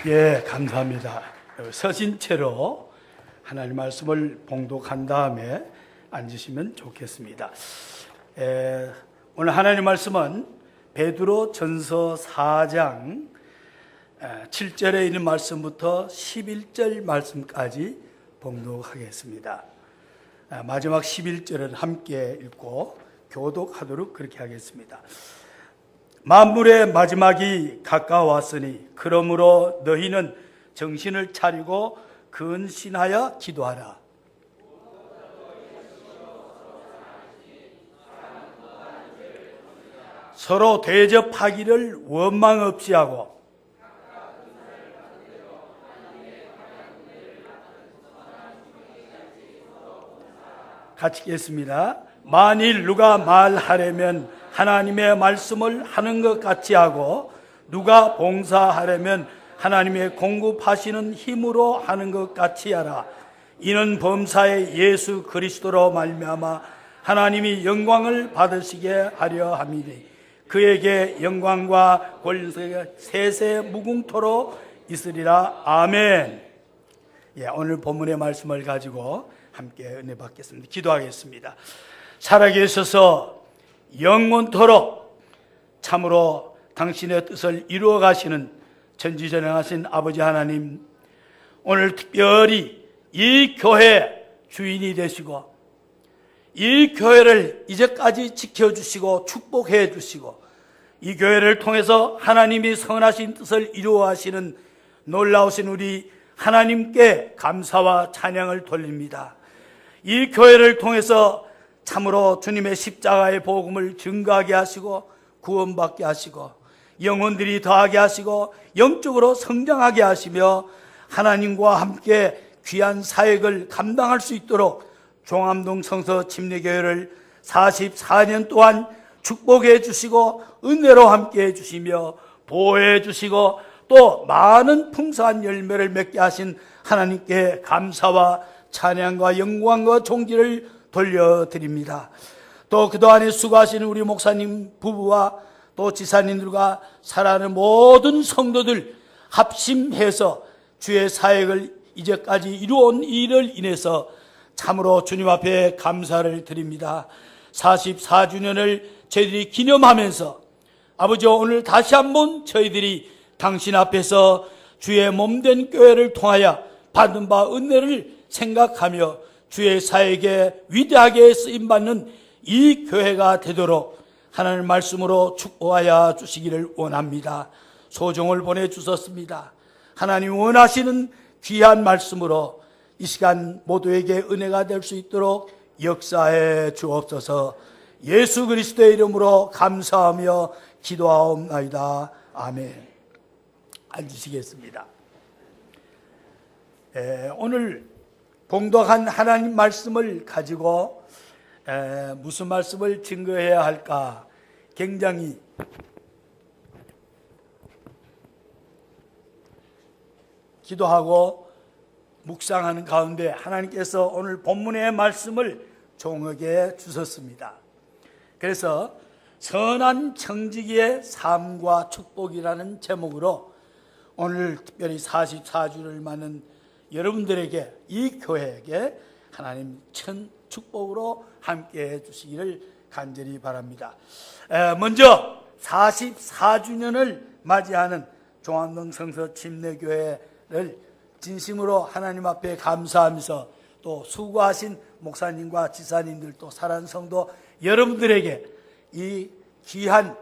예, 감사합니다. 서신 채로 하나님 말씀을 봉독한 다음에 앉으시면 좋겠습니다. 오늘 하나님 말씀은 베드로 전서 4장 7절에 있는 말씀부터 11절 말씀까지 봉독하겠습니다. 마지막 11절은 함께 읽고 교독하도록 그렇게 하겠습니다. 만물의 마지막이 가까웠으니 그러므로 너희는 정신을 차리고 근신하여 기도하라. 서로 대접하기를 원망 없이 하고 같이 읽겠습니다. 만일 누가 말하려면 하나님의 말씀을 하는 것 같이 하고 누가 봉사하려면 하나님의 공급하시는 힘으로 하는 것 같이 하라. 이는 범사의 예수 그리스도로 말미암아 하나님이 영광을 받으시게 하려 함이니 그에게 영광과 권세가 세세 무궁토록 있으리라. 아멘. 오늘 본문의 말씀을 가지고 함께 은혜 받겠습니다. 기도하겠습니다. 살아계셔서 영원토록 참으로 당신의 뜻을 이루어 가시는 전지전능하신 아버지 하나님, 오늘 특별히 이 교회 주인이 되시고 이 교회를 이제까지 지켜주시고 축복해 주시고 이 교회를 통해서 하나님이 선하신 뜻을 이루어 하시는 놀라우신 우리 하나님께 감사와 찬양을 돌립니다. 이 교회를 통해서 참으로 주님의 십자가의 복음을 증거하게 하시고 구원받게 하시고 영혼들이 더하게 하시고 영적으로 성장하게 하시며 하나님과 함께 귀한 사역을 감당할 수 있도록 종암동 성서 침례교회를 44년 동안 축복해 주시고 은혜로 함께 해 주시며 보호해 주시고 또 많은 풍성한 열매를 맺게 하신 하나님께 감사와 찬양과 영광과 존귀를 돌려드립니다. 또 그동안에 수고하시는 우리 목사님 부부와 또 지사님들과 사랑하는 모든 성도들 합심해서 주의 사역을 이제까지 이루어온 일을 인해서 참으로 주님 앞에 감사를 드립니다. 44주년을 저희들이 기념하면서 아버지, 오늘 다시 한번 저희들이 당신 앞에서 주의 몸된 교회를 통하여 받은 바 은혜를 생각하며 주의 사역에 위대하게 쓰임받는 이 교회가 되도록 하나님 말씀으로 축복하여 주시기를 원합니다. 소정을 보내주셨습니다. 하나님 원하시는 귀한 말씀으로 이 시간 모두에게 은혜가 될 수 있도록 역사해 주옵소서. 예수 그리스도의 이름으로 감사하며 기도하옵나이다. 아멘. 앉으시겠습니다. 오늘 봉독한 하나님 말씀을 가지고 무슨 말씀을 증거해야 할까 굉장히 기도하고 묵상하는 가운데 하나님께서 오늘 본문의 말씀을 종에게 주셨습니다. 그래서 선한 청지기의 삶과 축복이라는 제목으로 오늘 특별히 44주를 맞는 여러분들에게 이 교회에게 하나님 천 축복으로 함께 해주시기를 간절히 바랍니다. 먼저 44주년을 맞이하는 종암동 성서 침례교회를 진심으로 하나님 앞에 감사하면서 또 수고하신 목사님과 지사님들 또 사랑하는 성도 여러분들에게 이 귀한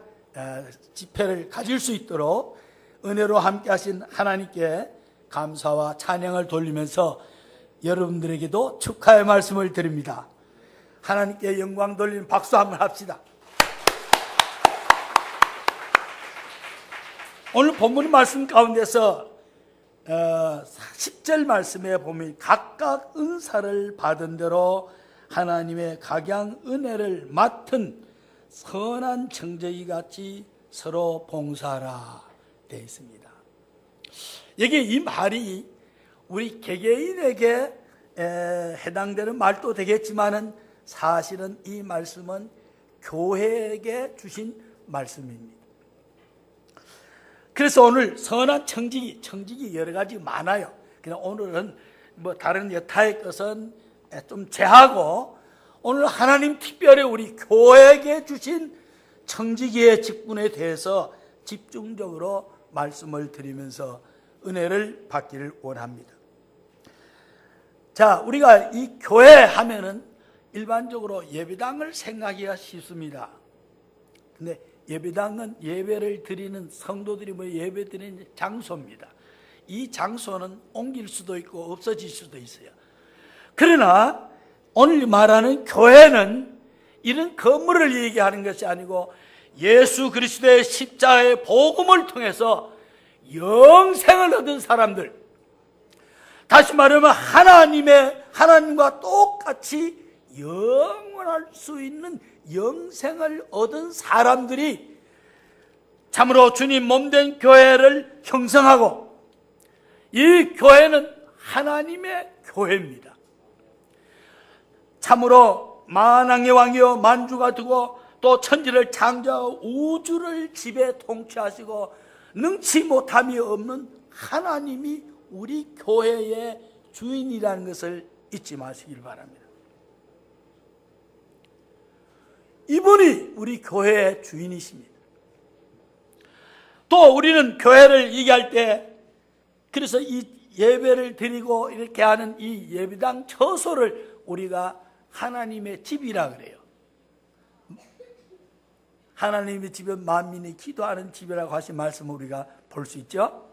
집회를 가질 수 있도록 은혜로 함께 하신 하나님께 감사와 찬양을 돌리면서 여러분들에게도 축하의 말씀을 드립니다. 하나님께 영광 돌리는 박수 한번 합시다. 오늘 본문 말씀 가운데서 10절 말씀에 보면 각각 은사를 받은 대로 하나님의 각양 은혜를 맡은 선한 청지기 같이 서로 봉사하라 되어 있습니다. 여기 이 말이 우리 개개인에게 해당되는 말도 되겠지만은 사실은 이 말씀은 교회에게 주신 말씀입니다. 그래서 오늘 선한 청직이 여러 가지 많아요. 그냥 오늘은 뭐 다른 여타의 것은 좀 제하고, 오늘 하나님 특별히 우리 교회에게 주신 청지기의 직분에 대해서 집중적으로 말씀을 드리면서 은혜를 받기를 원합니다. 자, 우리가 이 교회 하면은 일반적으로 예배당을 생각하기가 쉽습니다. 근데 예배당은 예배를 드리는 성도들이 예배 드리는 장소입니다. 이 장소는 옮길 수도 있고 없어질 수도 있어요. 그러나 오늘 말하는 교회는 이런 건물을 얘기하는 것이 아니고 예수 그리스도의 십자가의 복음을 통해서 영생을 얻은 사람들, 다시 말하면 하나님과 똑같이 영원할 수 있는 영생을 얻은 사람들이 참으로 주님 몸된 교회를 형성하고, 이 교회는 하나님의 교회입니다. 참으로 만왕의 왕이요 만주가 두고 또 천지를 창조하고 우주를 지배 통치하시고 능치 못함이 없는 하나님이 우리 교회의 주인이라는 것을 잊지 마시길 바랍니다. 이분이 우리 교회의 주인이십니다. 또 우리는 교회를 얘기할 때, 그래서 이 예배를 드리고 이렇게 하는 이 예배당 처소를 우리가 하나님의 집이라 그래요. 하나님의 집은 만민이 기도하는 집이라고 하신 말씀을 우리가 볼 수 있죠.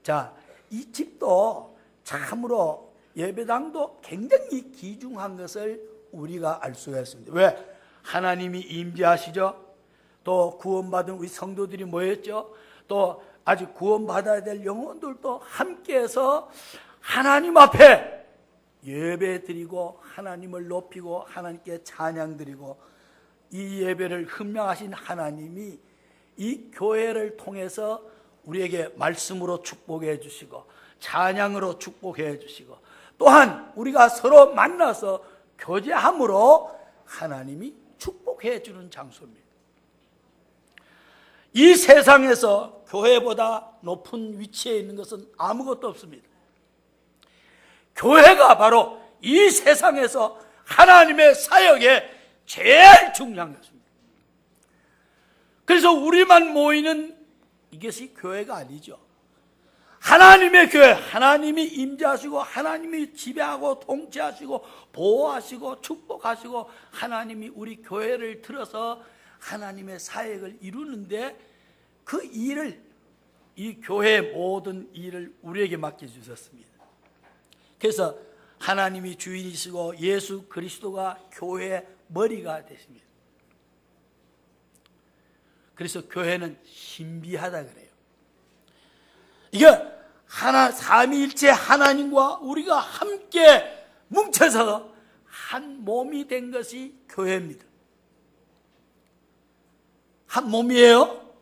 자, 이 집도 참으로 예배당도 굉장히 귀중한 것을 우리가 알 수가 있습니다. 왜? 하나님이 임재하시죠. 또 구원받은 우리 성도들이 모였죠. 또 아직 구원받아야 될 영혼들도 함께해서 하나님 앞에 예배드리고 하나님을 높이고 하나님께 찬양드리고, 이 예배를 흠명하신 하나님이 이 교회를 통해서 우리에게 말씀으로 축복해 주시고 찬양으로 축복해 주시고, 또한 우리가 서로 만나서 교제함으로 하나님이 축복해 주는 장소입니다. 이 세상에서 교회보다 높은 위치에 있는 것은 아무것도 없습니다. 교회가 바로 이 세상에서 하나님의 사역에 제일 중요한 것입니다. 그래서 우리만 모이는 이것이 교회가 아니죠. 하나님의 교회, 하나님이 임재하시고 하나님이 지배하고 통치하시고 보호하시고 축복하시고 하나님이 우리 교회를 들어서 하나님의 사역을 이루는데, 그 일을, 이 교회의 모든 일을 우리에게 맡겨주셨습니다. 그래서 하나님이 주인이시고 예수 그리스도가 교회의 머리가 되십니다. 그래서 교회는 신비하다 그래요. 이게 삼위일체 하나님과 우리가 함께 뭉쳐서 한 몸이 된 것이 교회입니다. 한 몸이에요.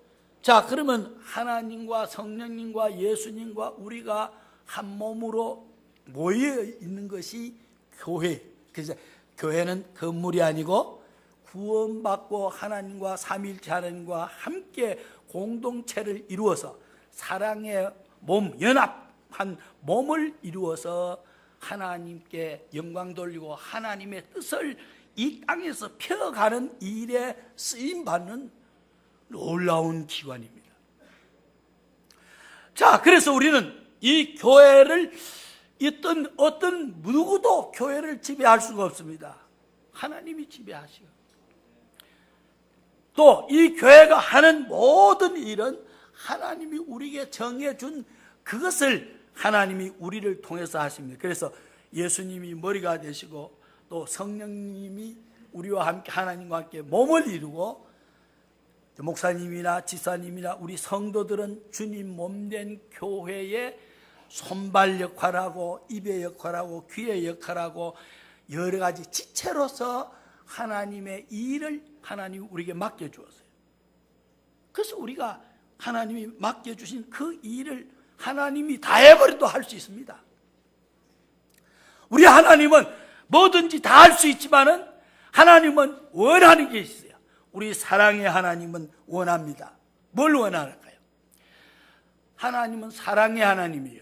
자, 그러면 하나님과 성령님과 예수님과 우리가 한 몸으로 모여 있는 것이 교회. 그래서 교회는 건물이 아니고 구원받고 하나님과 삼위일체 하나님과 함께 공동체를 이루어서 사랑의 몸, 연합한 몸을 이루어서 하나님께 영광 돌리고 하나님의 뜻을 이 땅에서 펴가는 일에 쓰임받는 놀라운 기관입니다. 자, 그래서 우리는 이 교회를 어떤 누구도 교회를 지배할 수가 없습니다. 하나님이 지배하시고, 또 이 교회가 하는 모든 일은 하나님이 우리에게 정해준 그것을 하나님이 우리를 통해서 하십니다. 그래서 예수님이 머리가 되시고 또 성령님이 우리와 함께 하나님과 함께 몸을 이루고, 목사님이나 지사님이나 우리 성도들은 주님 몸된 교회의 손발 역할하고 입의 역할하고 귀의 역할하고 여러 가지 지체로서 하나님의 일을 하나님이 우리에게 맡겨주었어요. 그래서 우리가 하나님이 맡겨주신 그 일을 하나님이 다 해버려도 할 수 있습니다. 우리 하나님은 뭐든지 다 할 수 있지만은 하나님은 원하는 게 있어요. 우리 사랑의 하나님은 원합니다. 뭘 원할까요? 하나님은 사랑의 하나님이에요.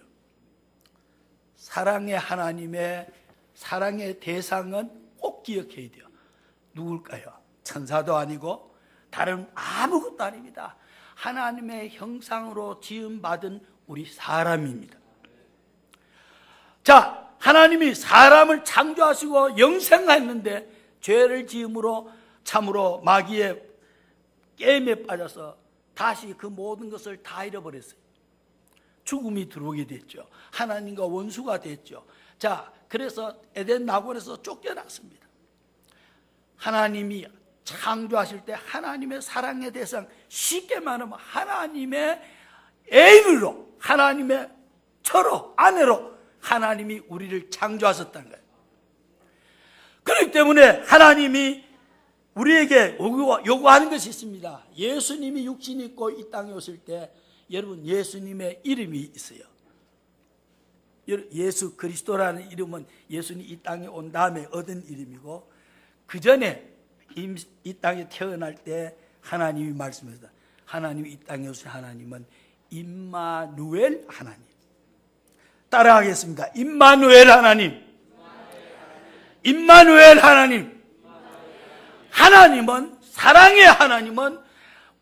사랑의 하나님의 사랑의 대상은 꼭 기억해야 돼요. 누굴까요? 천사도 아니고 다른 아무것도 아닙니다. 하나님의 형상으로 지음받은 우리 사람입니다. 자, 하나님이 사람을 창조하시고 영생했는데 죄를 지음으로 참으로 마귀의 게임에 빠져서 다시 그 모든 것을 다 잃어버렸어요. 죽음이 들어오게 됐죠. 하나님과 원수가 됐죠. 자, 그래서 에덴 낙원에서 쫓겨났습니다. 하나님이 창조하실 때 하나님의 사랑의 대상, 쉽게 말하면 하나님의 애인으로, 하나님의 처로, 아내로 하나님이 우리를 창조하셨다는 거예요. 그렇기 때문에 하나님이 우리에게 요구하는 것이 있습니다. 예수님이 육신 입고 이 땅에 오실 때 여러분 예수님의 이름이 있어요. 예수 그리스도라는 이름은 예수님이 이 땅에 온 다음에 얻은 이름이고, 그 전에 이 땅에 태어날 때 하나님이 말씀하셨다. 하나님이 이 땅에 오신 하나님은 임마누엘 하나님. 따라하겠습니다. 임마누엘 하나님. 임마누엘 하나님. 하나님은, 사랑의 하나님은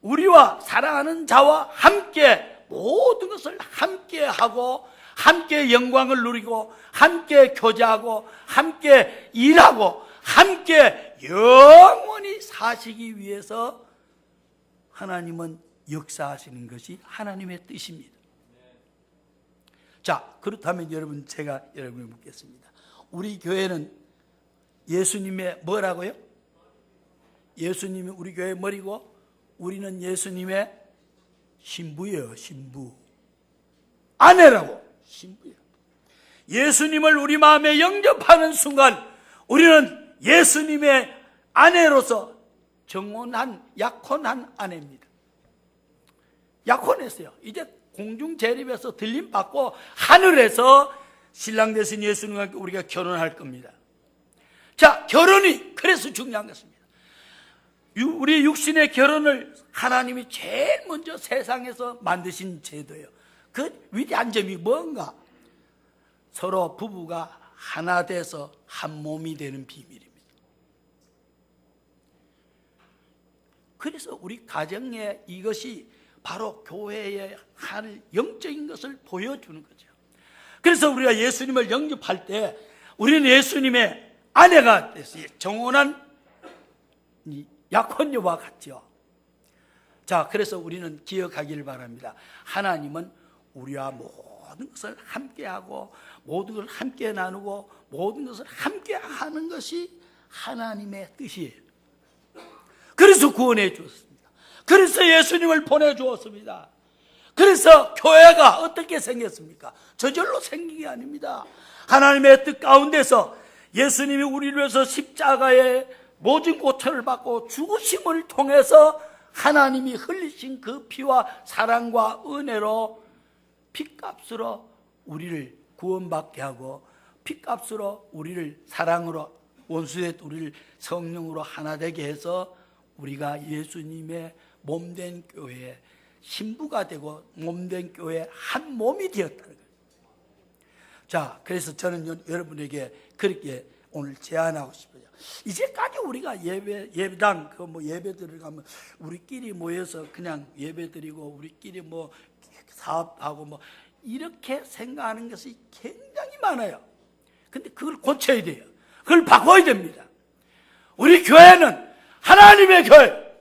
우리와 사랑하는 자와 함께 모든 것을 함께 하고, 함께 영광을 누리고, 함께 교제하고, 함께 일하고, 함께 영원히 사시기 위해서 하나님은 역사하시는 것이 하나님의 뜻입니다. 자, 그렇다면 여러분, 제가 여러분을 묻겠습니다. 우리 교회는 예수님의 뭐라고요? 예수님이 우리 교회의 머리고 우리는 예수님의 신부예요. 신부. 아내라고. 신부예요. 예수님을 우리 마음에 영접하는 순간 우리는 예수님의 아내로서 정혼한, 약혼한 아내입니다. 약혼했어요. 이제 공중 재림에서 들림 받고 하늘에서 신랑 되신 예수님과 함께 우리가 결혼할 겁니다. 자, 결혼이 그래서 중요한 것입니다. 우리 육신의 결혼을 하나님이 제일 먼저 세상에서 만드신 제도예요. 그 위대한 점이 뭔가? 서로 부부가 하나 돼서 한 몸이 되는 비밀입니다. 그래서 우리 가정에 이것이 바로 교회의 한 영적인 것을 보여주는 거죠. 그래서 우리가 예수님을 영접할 때 우리는 예수님의 아내가 됐어요. 정혼한 약혼녀와 같죠. 자, 그래서 우리는 기억하기를 바랍니다. 하나님은 우리와 모든 것을 함께하고 모든 것을 함께 나누고 모든 것을 함께 하는 것이 하나님의 뜻이에요. 그래서 구원해 주었습니다. 그래서 예수님을 보내주었습니다. 그래서 교회가 어떻게 생겼습니까? 저절로 생긴 게 아닙니다. 하나님의 뜻 가운데서 예수님이 우리를 위해서 십자가의 모진 고초를 받고 죽으심을 통해서 하나님이 흘리신 그 피와 사랑과 은혜로 피값으로 우리를 구원받게 하고 피값으로 우리를 사랑으로 원수의 우리를 성령으로 하나 되게 해서 우리가 예수님의 몸된 교회의 신부가 되고 몸된 교회의 한 몸이 되었다는 거예요. 자, 그래서 저는 여러분에게 그렇게 오늘 제안하고 싶어요. 이제까지 우리가 예배당 예배들을 가면 우리끼리 모여서 그냥 예배드리고 우리끼리 사업하고 이렇게 생각하는 것이 굉장히 많아요. 근데 그걸 고쳐야 돼요. 그걸 바꿔야 됩니다. 우리 교회는 하나님의 교회,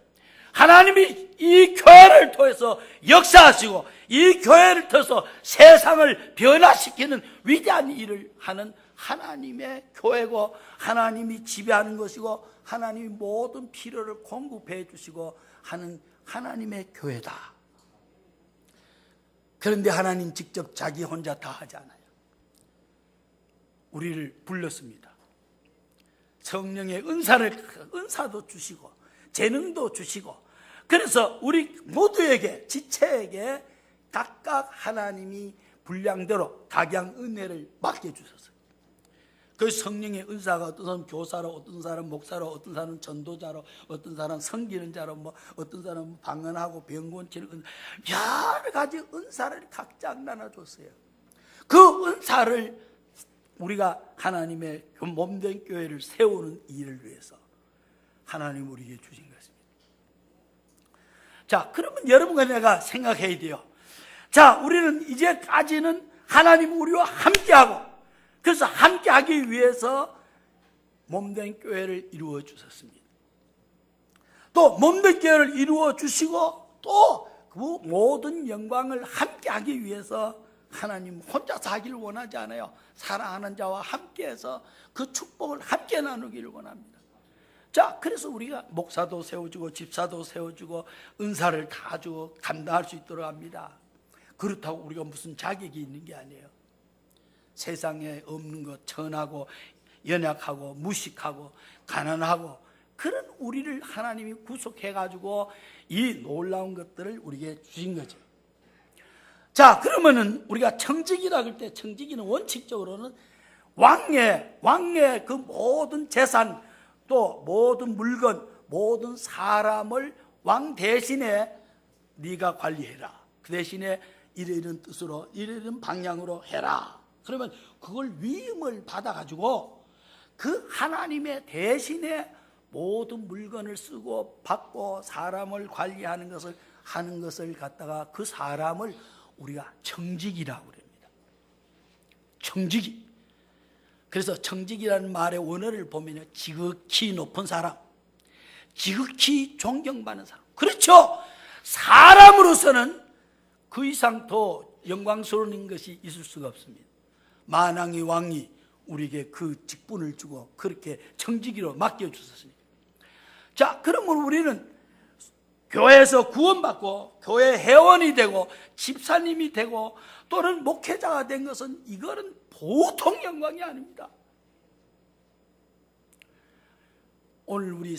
하나님이 이 교회를 통해서 역사하시고 이 교회를 통해서 세상을 변화시키는 위대한 일을 하는 하나님의 교회고 하나님이 지배하는 것이고 하나님이 모든 필요를 공급해 주시고 하는 하나님의 교회다. 그런데 하나님 직접 자기 혼자 다 하지 않아요. 우리를 불렀습니다. 성령의 은사도 주시고 재능도 주시고 그래서 우리 모두에게 지체에게 각각 하나님이 분량대로 각양 은혜를 맡겨주셨어요. 그 성령의 은사가 어떤 사람 교사로, 어떤 사람 목사로, 어떤 사람 전도자로, 어떤 사람 섬기는 자로, 뭐 어떤 사람 방언하고 병곤 치는 여러 가지 은사를 각자 나눠줬어요. 그 은사를 우리가 하나님의 몸된 교회를 세우는 일을 위해서 하나님 우리에게 주신 것입니다. 자, 그러면 여러분과 내가 생각해야 돼요. 자, 우리는 이제까지는 하나님 우리와 함께하고, 그래서 함께하기 위해서 몸된 교회를 이루어 주셨습니다. 또 몸된 교회를 이루어 주시고 또 그 모든 영광을 함께하기 위해서 하나님 혼자서 하기를 원하지 않아요. 사랑하는 자와 함께해서 그 축복을 함께 나누기를 원합니다. 자, 그래서 우리가 목사도 세워주고 집사도 세워주고 은사를 다 주고 감당할 수 있도록 합니다. 그렇다고 우리가 무슨 자격이 있는 게 아니에요. 세상에 없는 것, 천하고 연약하고 무식하고 가난하고 그런 우리를 하나님이 구속해가지고 이 놀라운 것들을 우리에게 주신 거죠. 자, 그러면은 우리가 청지기라 그럴 때 청지기는 원칙적으로는 왕의 그 모든 재산 또 모든 물건 모든 사람을 왕 대신에 네가 관리해라. 그 대신에 이러이러한 뜻으로 이러이러한 방향으로 해라. 그러면 그걸 위임을 받아가지고 그 하나님의 대신에 모든 물건을 쓰고 받고 사람을 관리하는 것을 하는 것을 갖다가 그 사람을 우리가 청직이라고 합니다. 청직이. 그래서 청직이라는 말의 원어를 보면 지극히 높은 사람, 지극히 존경받는 사람. 그렇죠. 사람으로서는 그 이상 더 영광스러운 것이 있을 수가 없습니다. 만왕의 왕이 우리에게 그 직분을 주고 그렇게 청지기로 맡겨주셨습니다. 자, 그러면 우리는 교회에서 구원받고 교회 회원이 되고 집사님이 되고 또는 목회자가 된 것은 이거는 보통 영광이 아닙니다. 오늘 우리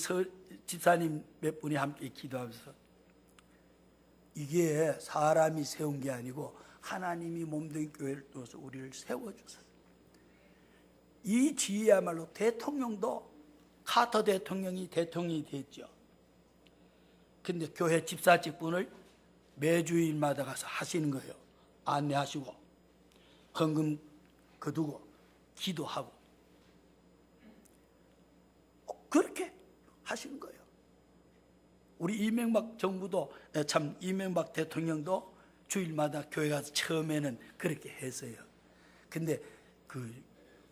집사님 몇 분이 함께 기도하면서 이게 사람이 세운 게 아니고 하나님이 몸된 교회를 통해서 우리를 세워주셨어요. 이 지혜야말로 대통령도 카터 대통령이 대통령이 됐죠. 근데 교회 집사 직분을 매주일마다 가서 하시는 거예요. 안내하시고 헌금 거두고 기도하고 그렇게 하시는 거예요. 우리 이명박 정부도 참 이명박 대통령도 주일마다 교회 가서 처음에는 그렇게 했어요. 근데 그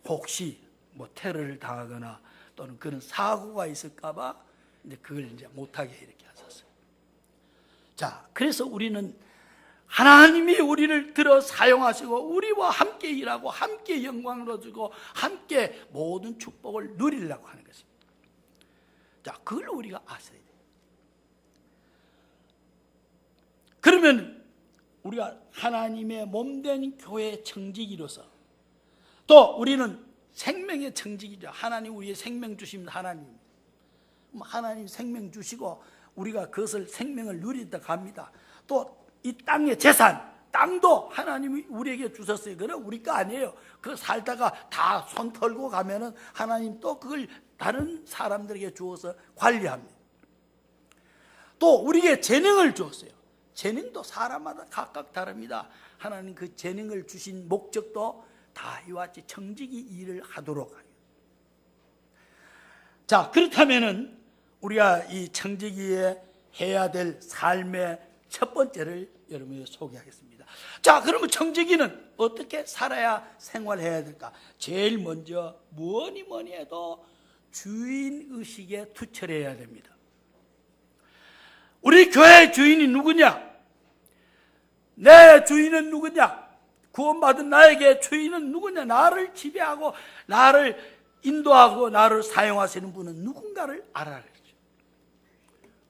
혹시 뭐 테러를 당하거나 또는 그런 사고가 있을까봐 이제 그걸 이제 못하게 이렇게 하셨어요. 자, 그래서 우리는 하나님이 우리를 들어 사용하시고 우리와 함께 일하고 함께 영광을 얻고 함께 모든 축복을 누리려고 하는 것입니다. 자, 그걸 우리가 아셔야 돼요. 그러면 우리가 하나님의 몸된 교회의 청지기로서 또 우리는 생명의 청지기죠. 하나님 우리의 생명 주신 하나님. 하나님 생명 주시고 우리가 그것을 생명을 누리다 갑니다. 또 이 땅의 재산, 땅도 하나님이 우리에게 주셨어요. 그럼 우리 거 아니에요. 그 살다가 다 손 털고 가면은 하나님 또 그걸 다른 사람들에게 주어서 관리합니다. 또 우리에게 재능을 주었어요. 재능도 사람마다 각각 다릅니다. 하나님 그 재능을 주신 목적도 다 이와 같이 청지기 일을 하도록 하요. 자, 그렇다면은 우리가 이 청지기에 해야 될 삶의 첫 번째를 여러분에게 소개하겠습니다. 자, 그러면 청지기는 어떻게 살아야 생활해야 될까? 제일 먼저 뭐니 해도 주인의식에 투철해야 됩니다. 우리 교회의 주인이 누구냐? 내 주인은 누구냐? 구원받은 나에게 주인은 누구냐? 나를 지배하고 나를 인도하고 나를 사용하시는 분은 누군가를 알아야 되죠.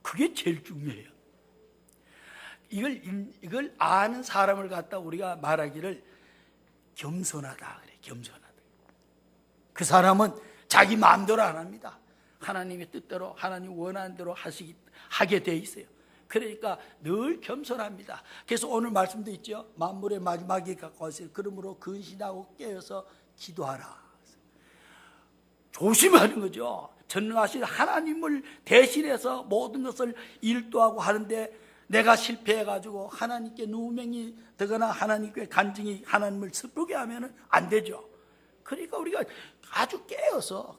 그게 제일 중요해요. 이걸 아는 사람을 갖다 우리가 말하기를 겸손하다 그래. 겸손하다. 그 사람은 자기 마음대로 안 합니다. 하나님의 뜻대로 하나님 원하는 대로 하게 돼 있어요. 그러니까 늘 겸손합니다. 그래서 오늘 말씀도 있죠. 만물의 마지막에 가까웠어요. 그러므로 근신하고 깨어서 기도하라. 조심하는 거죠. 전능하신 하나님을 대신해서 모든 것을 일도하고 하는데 내가 실패해가지고 하나님께 누명이 되거나 하나님께 간증이 하나님을 슬프게 하면 안 되죠. 그러니까 우리가 아주 깨어서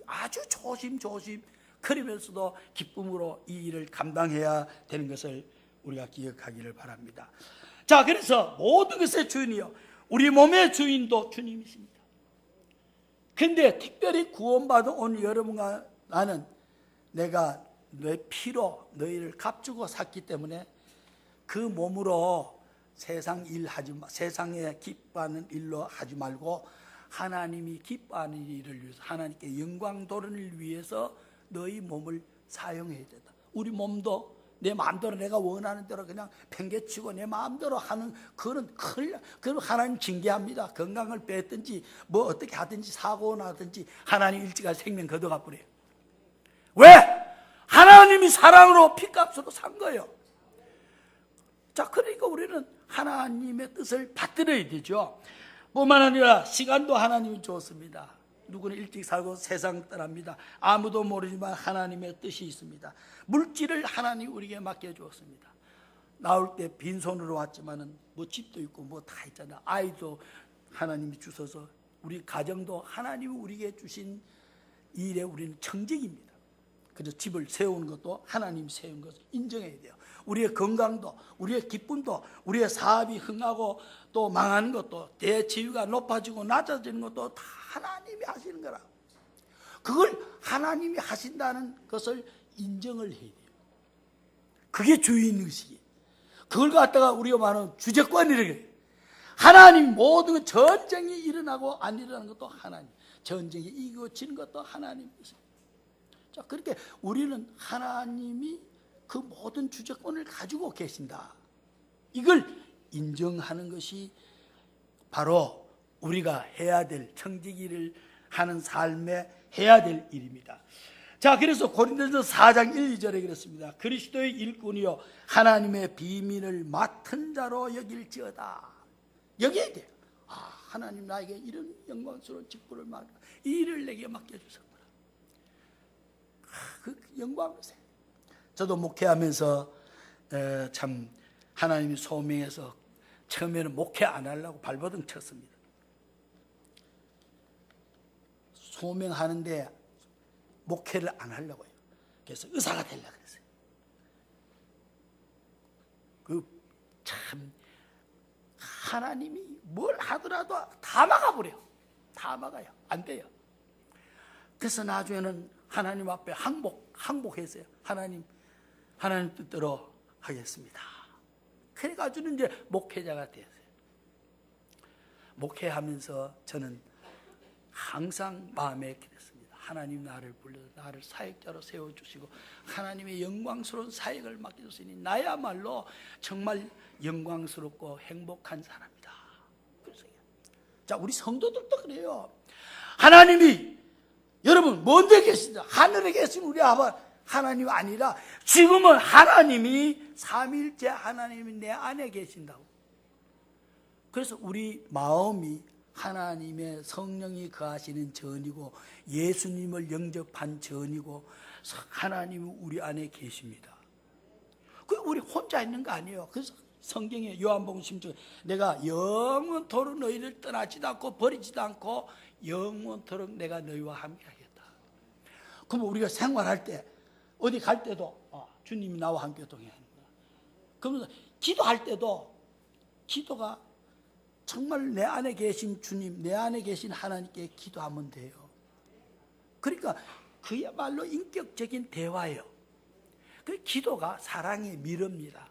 아주 조심조심 그러면서도 기쁨으로 이 일을 감당해야 되는 것을 우리가 기억하기를 바랍니다. 자, 그래서 모든 것의 주인이요 우리 몸의 주인도 주님이십니다. 근데 특별히 구원받은 오늘 여러분과 나는 내가 내 피로 너희를 값주고 샀기 때문에 그 몸으로 세상 일 하지 마, 세상에 기뻐하는 일로 하지 말고 하나님이 기뻐하는 일을 위해서 하나님께 영광 돌리를 위해서 너희 몸을 사용해야 된다. 우리 몸도 내 마음대로 내가 원하는 대로 그냥 팽개치고 내 마음대로 하는 그런 하나님 징계합니다. 건강을 뺐든지 뭐 어떻게 하든지 사고 나든지 하나님 일찍이 생명 걷어가 버려요. 왜? 하나님이 사랑으로 피값으로 산 거예요. 자, 그러니까 우리는 하나님의 뜻을 받들어야 되죠. 뿐만 아니라 시간도 하나님이 줬습니다. 누구는 일찍 살고 세상 떠납니다. 아무도 모르지만 하나님의 뜻이 있습니다. 물질을 하나님이 우리에게 맡겨주었습니다. 나올 때 빈손으로 왔지만은 뭐 집도 있고 뭐 다 있잖아. 아이도 하나님이 주셔서 우리 가정도 하나님이 우리에게 주신 일에 우리는 청직입니다. 그래서 집을 세우는 것도 하나님이 세운 것을 인정해야 돼요. 우리의 건강도 우리의 기쁨도 우리의 사업이 흥하고 또 망하는 것도 대지위가 높아지고 낮아지는 것도 다 하나님이 하시는 거라. 그걸 하나님이 하신다는 것을 인정을 해야 돼요. 그게 주인의식이에요. 그걸 갖다가 우리가 말하는 주재권이라고 해요. 하나님 모든 전쟁이 일어나고 안 일어나는 것도 하나님, 전쟁이 이기고 지는 것도 하나님이십니다. 자, 그렇게 우리는 하나님이 그 모든 주재권을 가지고 계신다. 이걸 인정하는 것이 바로 우리가 해야 될 청지기를 하는 삶에 해야 될 일입니다. 자, 그래서 고린도전서 4장 1, 2절에 그랬습니다. 그리스도의 일꾼이요 하나님의 비밀을 맡은 자로 여길지어다. 여기에 돼요. 아, 하나님 나에게 이런 영광스러운 직분을 맡아 이 일을 내게 맡겨주셨구나. 그 영광을 세. 저도 목회하면서 참 하나님이 소명해서 처음에는 목회 안 하려고 발버둥 쳤습니다. 소명하는데 목회를 안 하려고요. 그래서 의사가 되려고 그랬어요. 참 하나님이 뭘 하더라도 다 막아버려요. 다 막아요. 안 돼요. 그래서 나중에는 하나님 앞에 항복했어요. 하나님 뜻대로 하겠습니다. 그래가지고 이제 목회자가 됐어요. 목회하면서 저는 항상 마음에 기댔습니다. 하나님 나를 불러서 나를 사역자로 세워주시고 하나님의 영광스러운 사역을 맡겨주시니 나야말로 정말 영광스럽고 행복한 사람이다. 그래서 자, 우리 성도들도 그래요. 하나님이 여러분 먼데 계신다. 하늘에 계신 우리 아바 하나님 아니라 지금은 하나님이 삼위일체 하나님이 내 안에 계신다고. 그래서 우리 마음이 하나님의 성령이 거하시는 전이고 예수님을 영접한 전이고 하나님이 우리 안에 계십니다. 그 우리 혼자 있는 거 아니에요. 그래서 성경에 요한복음 10장 내가 영원토록 너희를 떠나지도 않고 버리지도 않고 영원토록 내가 너희와 함께하겠다. 그럼 우리가 생활할 때 어디 갈 때도 주님이 나와 함께 동행합니다. 그러면서 기도할 때도 기도가 정말 내 안에 계신 주님, 내 안에 계신 하나님께 기도하면 돼요. 그러니까 그야말로 인격적인 대화예요. 그 기도가 사랑의 미럽니다.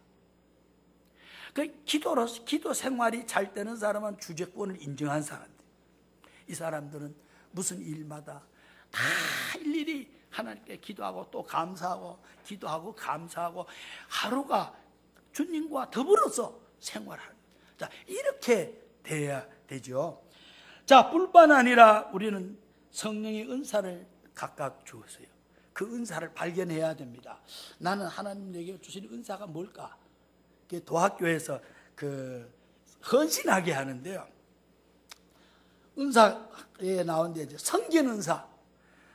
그 기도 생활이 잘 되는 사람은 주재권을 인정한 사람들. 이 사람들은 무슨 일마다 다 일일이 하나님께 기도하고 또 감사하고 기도하고 감사하고 하루가 주님과 더불어서 생활하는. 자, 이렇게 돼야 되죠. 자, 뿐만 아니라 우리는 성령의 은사를 각각 주었어요. 그 은사를 발견해야 됩니다. 나는 하나님 내게 주신 은사가 뭘까? 도학교에서 헌신하게 하는데요. 은사에 나오는데 성전 은사,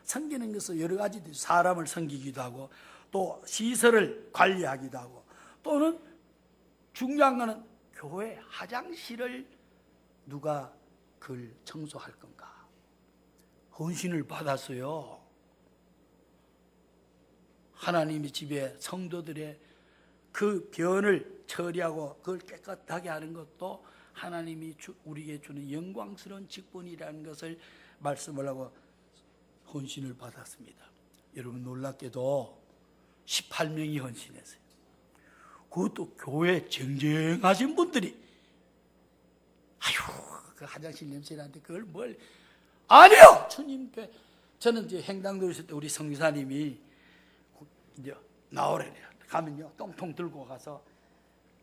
섬기는 것은 여러 가지 사람을 섬기기도 하고 또 시설을 관리하기도 하고 또는 중요한 것은 교회 화장실을 누가 그걸 청소할 건가? 헌신을 받았어요. 하나님의 집에 성도들의 그 변을 처리하고 그걸 깨끗하게 하는 것도 하나님이 우리에게 주는 영광스러운 직분이라는 것을 말씀을 하고 헌신을 받았습니다. 여러분 놀랍게도 18명이 헌신했어요. 그것도 교회 정정하신 분들이 아유 그 화장실 냄새 나는데 그걸 뭘 아니요 주님께 저는 이제 행당도 있을 때 우리 성교사님이 이제 나오래요. 가면요 똥통 들고 가서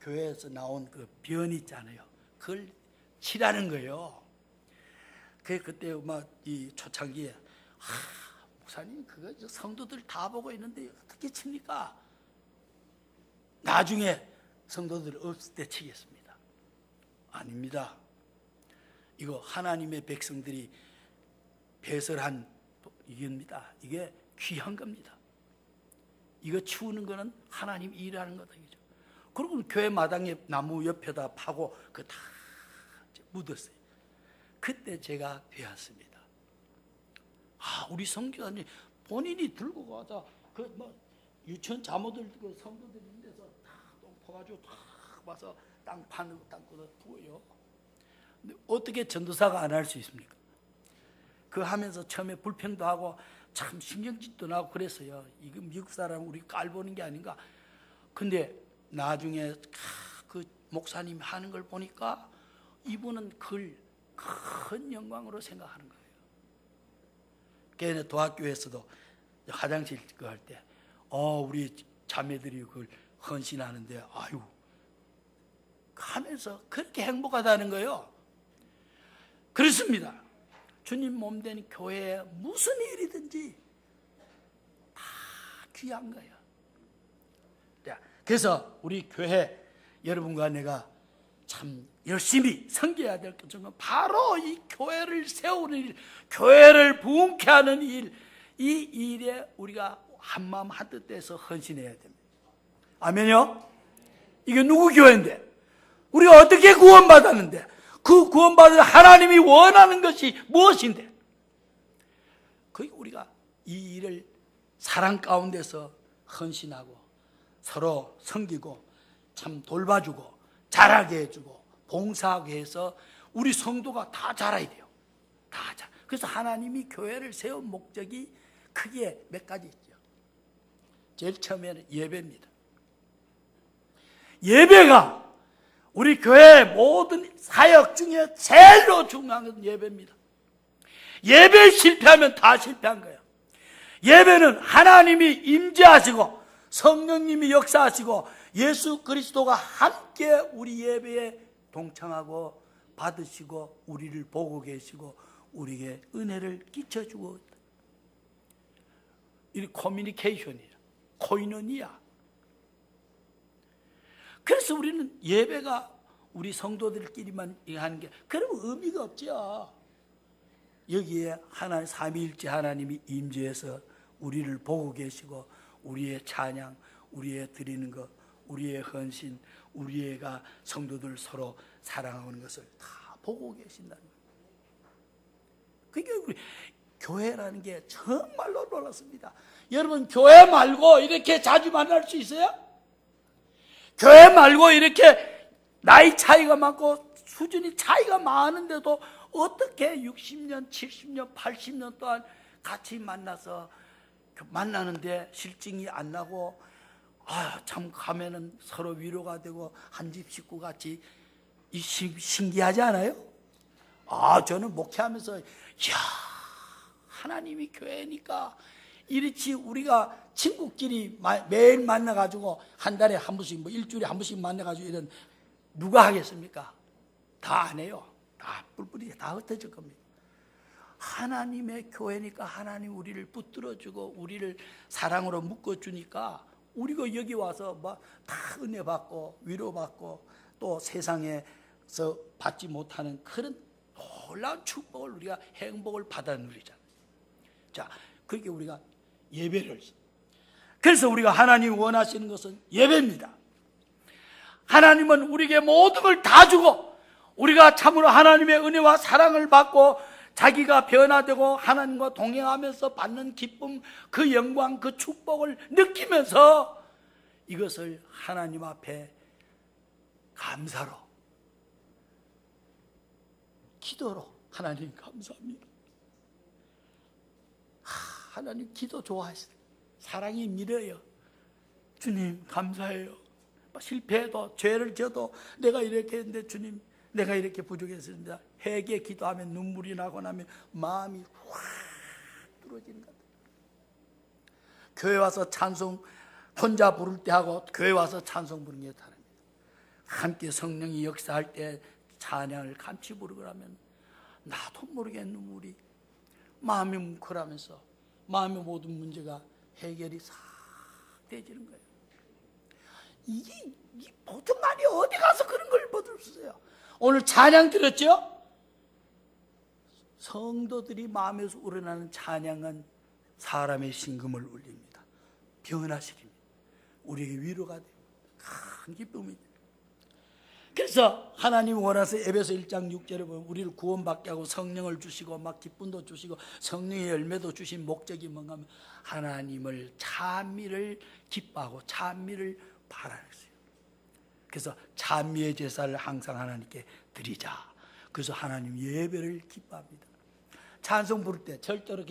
교회에서 나온 그 변 있잖아요. 그걸 칠하는 거예요. 그때 막 이 초창기에 목사님 그거 성도들 다 보고 있는데 어떻게 칩니까? 나중에 성도들 없을 때 치겠습니다. 아닙니다. 이거 하나님의 백성들이 배설한 이겁니다. 이게 귀한 겁니다. 이거 치우는 거는 하나님 일하는 거다. 그리고 교회 마당에 나무 옆에다 파고 그 다 묻었어요. 그때 제가 배웠습니다. 우리 성교사님 본인이 들고 가자 그 뭐 유치원 자모들 그 성도들 있는 데서 다 똥 퍼가지고 다 와서 땅 파는 땅 걷어 부어요. 근데 어떻게 전도사가 안 할 수 있습니까? 그 하면서 처음에 불평도 하고 참 신경질도 나고 그랬어요. 이거 미국 사람 우리 깔보는 게 아닌가. 근데 나중에 그 목사님 하는 걸 보니까 이분은 그걸 큰 영광으로 생각하는 거예요. 걔네 도학교에서도 화장실 그거 할 때 우리 자매들이 그걸 헌신하는데 아유 하면서 그렇게 행복하다는 거예요. 그렇습니다. 주님 몸된 교회에 무슨 일이든지 다 귀한 거예요. 그래서 우리 교회 여러분과 내가 참 열심히 섬겨야 될 것은 바로 이 교회를 세우는 일, 교회를 부흥케 하는 일, 이 일에 우리가 한마음 한뜻해서 헌신해야 됩니다. 아멘요? 이게 누구 교회인데? 우리가 어떻게 구원받았는데? 그 구원받은 하나님이 원하는 것이 무엇인데? 우리가 이 일을 사랑 가운데서 헌신하고 서로 섬기고 참 돌봐주고 자라게 해주고 봉사하게 해서 우리 성도가 다 자라야 돼요. 다 자라. 그래서 하나님이 교회를 세운 목적이 크게 몇 가지 있죠. 제일 처음에는 예배입니다. 예배가 우리 교회 모든 사역 중에 제일로 중요한 것은 예배입니다. 예배에 실패하면 다 실패한 거예요. 예배는 하나님이 임재하시고 성령님이 역사하시고 예수 그리스도가 함께 우리 예배에 동참하고 받으시고 우리를 보고 계시고 우리에게 은혜를 끼쳐주고 이 커뮤니케이션이야. 코이노니아. 그래서 우리는 예배가 우리 성도들끼리만 하는 게 그러면 의미가 없죠. 여기에 하나님 삼위일체 하나님이 임재해서 우리를 보고 계시고 우리의 찬양, 우리의 드리는 것, 우리의 헌신, 우리가 성도들 서로 사랑하는 것을 다 보고 계신다는 거예요. 그게 우리 교회라는 게 정말로 놀랐습니다. 여러분 교회 말고 이렇게 자주 만날 수 있어요? 교회 말고 이렇게 나이 차이가 많고 수준이 차이가 많은데도 어떻게 60년, 70년, 80년 동안 같이 만나서 만나는데 실증이 안 나고 참 가면은 서로 위로가 되고 한 집 식구 같이 신기하지 않아요? 저는 목회하면서 하나님이 교회니까 이렇지 우리가 친구끼리 매일 만나가지고 한 달에 한 번씩 뭐 일주일에 한 번씩 만나가지고 이런 누가 하겠습니까? 다 안 해요. 다 뿔뿔이 다 흩어질 겁니다. 하나님의 교회니까 하나님 우리를 붙들어주고 우리를 사랑으로 묶어주니까 우리가 여기 와서 막 다 은혜 받고 위로받고 또 세상에서 받지 못하는 그런 놀라운 축복을 우리가 행복을 받아 누리잖아요. 자, 그렇게 우리가 예배를, 그래서 우리가 하나님이 원하시는 것은 예배입니다. 하나님은 우리에게 모든 걸 다 주고 우리가 참으로 하나님의 은혜와 사랑을 받고 자기가 변화되고 하나님과 동행하면서 받는 기쁨, 그 영광, 그 축복을 느끼면서 이것을 하나님 앞에 감사로, 기도로, 하나님 감사합니다. 하나님 기도 좋아하시다. 사랑이 밀어요. 주님 감사해요. 실패해도 죄를 져도 내가 이렇게 했는데 주님 내가 이렇게 부족했습니다. 회개 기도하면 눈물이 나고 나면 마음이 확 뚫어지는 것 같아요. 교회 와서 찬송 혼자 부를 때 하고 교회 와서 찬송 부르는 게 다릅니다. 함께 성령이 역사할 때 찬양을 같이 부르고 하면 나도 모르게 눈물이, 마음이 뭉클하면서 마음의 모든 문제가 해결이 싹 되지는 거예요. 이 모든 말이 어디 가서 그런 걸 얻을 수 있어요. 오늘 찬양 들었죠? 성도들이 마음에서 우러나는 찬양은 사람의 심금을 울립니다. 변화시킵니다. 우리에게 위로가 돼요. 큰 기쁨이 돼요. 그래서 하나님이 원하서 에베소 1장 6절에 보면 우리를 구원받게 하고 성령을 주시고 막 기쁨도 주시고 성령의 열매도 주신 목적이 뭔가 하면 하나님을 찬미를 기뻐하고 찬미를 바라겠어요. 그래서 찬미의 제사를 항상 하나님께 드리자. 그래서 하나님 예배를 기뻐합니다. 찬송 부를 때 절대로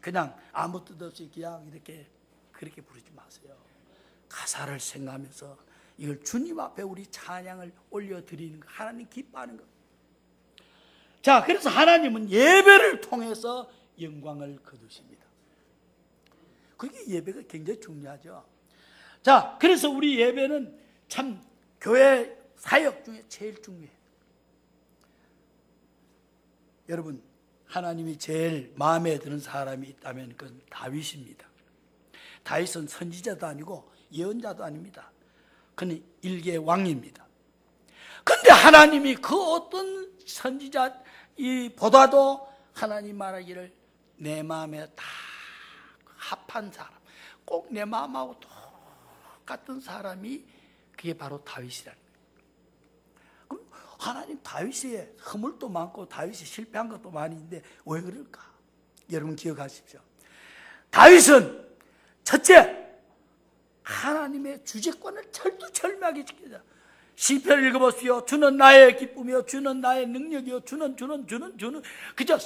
그냥 아무 뜻 없이 그냥 이렇게 그렇게 부르지 마세요. 가사를 생각하면서 이걸 주님 앞에 우리 찬양을 올려드리는 거, 하나님 기뻐하는 거. 자, 그래서 하나님은 예배를 통해서 영광을 거두십니다. 그게 예배가 굉장히 중요하죠. 자, 그래서 우리 예배는 참 교회 사역 중에 제일 중요해요. 여러분, 하나님이 제일 마음에 드는 사람이 있다면 그건 다윗입니다. 다윗은 선지자도 아니고 예언자도 아닙니다. 그는 일개 왕입니다. 그런데 하나님이 그 어떤 선지자보다도 하나님 말하기를 내 마음에 다 합한 사람, 꼭 내 마음하고 똑같은 사람이 그게 바로 다윗이라는 거예요. 그럼 하나님 다윗이 허물도 많고 다윗이 실패한 것도 많이 있는데 왜 그럴까? 여러분 기억하십시오. 다윗은 첫째, 하나님의 주재권을 철두철미하게 지키자. 시편을 읽어보십시오. 주는 나의 기쁨이요, 주는 나의 능력이요, 주는 그저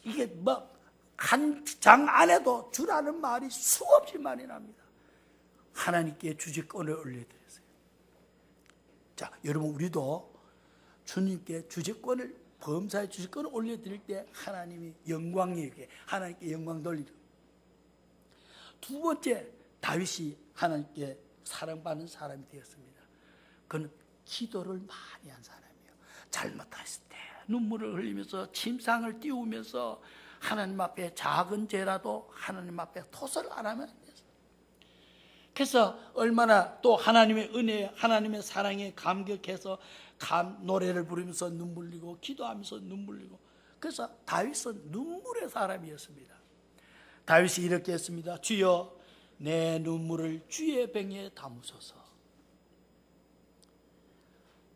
이게 뭐 한 장 안에도 주라는 말이 수없이 많이 납니다. 하나님께 주재권을 올려드렸어요. 자, 여러분 우리도 주님께 주재권을, 범사의 주재권을 올려드릴 때 하나님이 영광이게 하나님께 영광 돌리고. 두 번째, 다윗이 하나님께 사랑받는 사람이 되었습니다. 그는 기도를 많이 한 사람이에요. 잘못했을 때 눈물을 흘리면서 침상을 띄우면서 하나님 앞에 작은 죄라도 하나님 앞에 토설 안 하면 안 돼요. 그래서 얼마나 또 하나님의 은혜, 하나님의 사랑에 감격해서 노래를 부르면서 눈물 흘리고 기도하면서 눈물 흘리고. 그래서 다윗은 눈물의 사람이었습니다. 다윗이 이렇게 했습니다. 주여 내 눈물을 주의 병에 담으소서.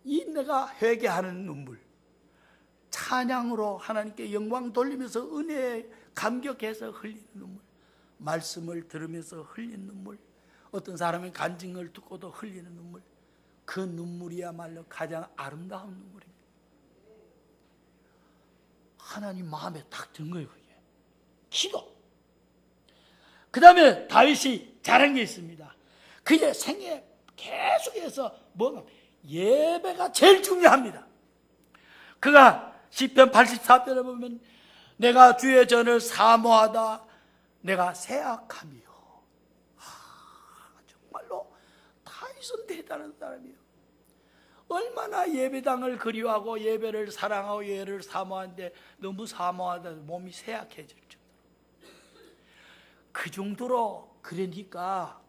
이 내가 회개하는 눈물, 찬양으로 하나님께 영광 돌리면서 은혜에 감격해서 흘리는 눈물, 말씀을 들으면서 흘리는 눈물, 어떤 사람의 간증을 듣고도 흘리는 눈물, 그 눈물이야말로 가장 아름다운 눈물입니다. 하나님 마음에 딱 든 거예요. 그게 기도. 그 다음에 다윗이 잘한 게 있습니다. 그의 생애에 계속해서 뭐가 예배가 제일 중요합니다. 그가 시편 84편에 보면 내가 주의 전을 사모하다 내가 새악함이요. 정말로 다윗은 대단한 사람이에요. 얼마나 예배당을 그리워하고 예배를 사랑하고 예배를 사모하는데 너무 사모하다 몸이 새약해질 정도로. 그 정도로 그러니까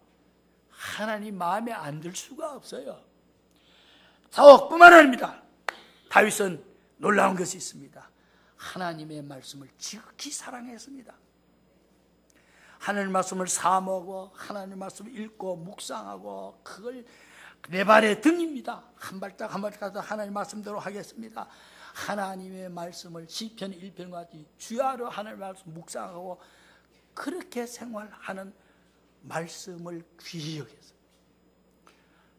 하나님 마음에 안 들 수가 없어요. 뿐만 아닙니다. 다윗은 놀라운 것이 있습니다. 하나님의 말씀을 지극히 사랑했습니다. 하나님 말씀을 사모하고 하나님 말씀을 읽고 묵상하고 그걸 내 발의 등입니다. 한 발짝 한 발짝 하나님 말씀대로 하겠습니다. 하나님의 말씀을 시편 1편과 같이 주야로 하나님 말씀 묵상하고 그렇게 생활하는 말씀을 귀히 여겼어요.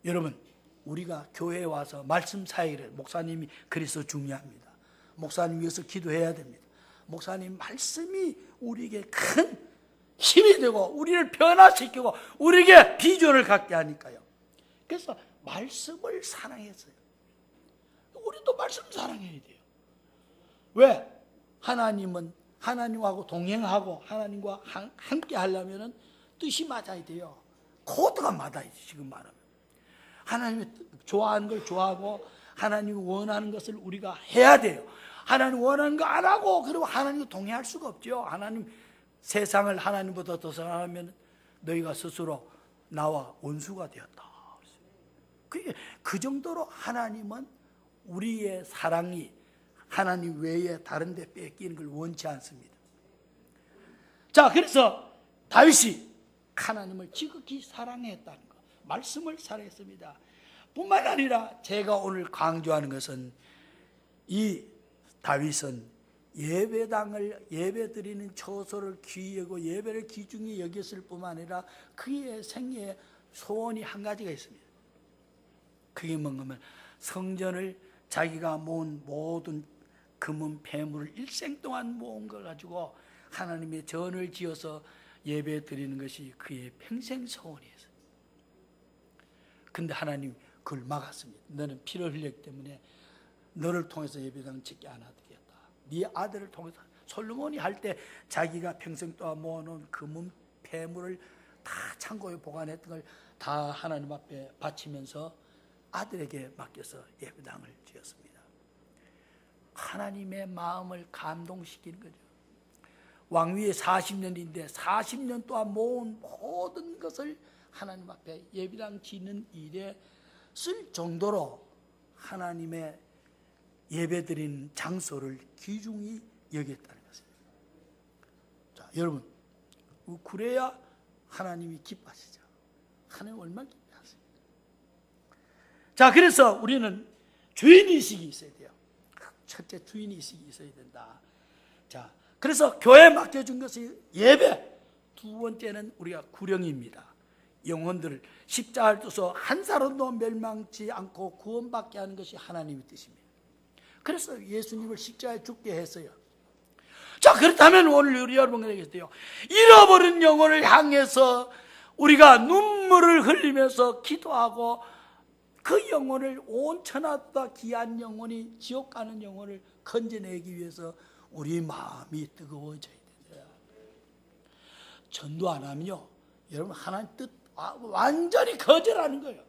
여러분, 우리가 교회에 와서 말씀 사역을 목사님이 그래서 중요합니다. 목사님 위해서 기도해야 됩니다. 목사님 말씀이 우리에게 큰 힘이 되고 우리를 변화시키고 우리에게 비전을 갖게 하니까요. 그래서 말씀을 사랑했어요. 우리도 말씀 사랑해야 돼요. 왜? 하나님은 하나님하고 동행하고 하나님과 함께 하려면 뜻이 맞아야 돼요. 코드가 맞아야 돼요. 지금 말하면 하나님이 좋아하는 걸 좋아하고 하나님이 원하는 것을 우리가 해야 돼요. 하나님 원하는 거 안 하고 그리고 하나님과 동행할 수가 없죠. 하나님 세상을 하나님보다 더 사랑하면 너희가 스스로 나와 원수가 되었다. 그 정도로 하나님은 우리의 사랑이 하나님 외에 다른 데 뺏기는 걸 원치 않습니다. 자, 그래서 다윗이 하나님을 지극히 사랑했다는 것, 말씀을 사랑했습니다. 뿐만 아니라 제가 오늘 강조하는 것은 이 다윗은 예배당을 예배드리는 처소를 귀히 여고 예배를 귀중히 여겼을 뿐만 아니라 그의 생애에 소원이 한 가지가 있습니다. 그게 뭔가면 성전을 자기가 모은 모든 금은 폐물을 일생 동안 모은 걸 가지고 하나님의 전을 지어서 예배 드리는 것이 그의 평생 소원이었어요. 근데 하나님 그걸 막았습니다. 너는 피를 흘렸기 때문에 너를 통해서 예배당 짓게 안 하겠다. 네 아들을 통해서. 솔로몬이 할 때 자기가 평생 동안 모아놓은 금은 폐물을 다 창고에 보관했던 걸 다 하나님 앞에 바치면서 아들에게 맡겨서 예배당을 지었습니다. 하나님의 마음을 감동시키는 거죠. 왕위에 40년인데 40년 동안 모은 모든 것을 하나님 앞에 예배당 짓는 일에 쓸 정도로 하나님의 예배드리는 장소를 귀중히 여겼다는 것입니다. 자, 여러분, 그래야 하나님이 기뻐하시죠. 하나님 얼마나 기뻐하세요. 자, 그래서 우리는 주인의식이 있어야 돼요. 첫째, 주인의식이 있어야 된다. 자, 그래서 교회에 맡겨준 것이 예배. 두 번째는 우리가 구령입니다. 영혼들을 십자가를 뜯어서 한 사람도 멸망치 않고 구원받게 하는 것이 하나님의 뜻입니다. 그래서 예수님을 십자가에 죽게 했어요. 자, 그렇다면 오늘 우리 여러분에게요, 잃어버린 영혼을 향해서 우리가 눈물을 흘리면서 기도하고 그 영혼을 온 천하보다 귀한 영혼이 지옥 가는 영혼을 건져내기 위해서 우리 마음이 뜨거워져야 돼요. 전도 안 하면요, 여러분 하나님 뜻 완전히 거절하는 거예요.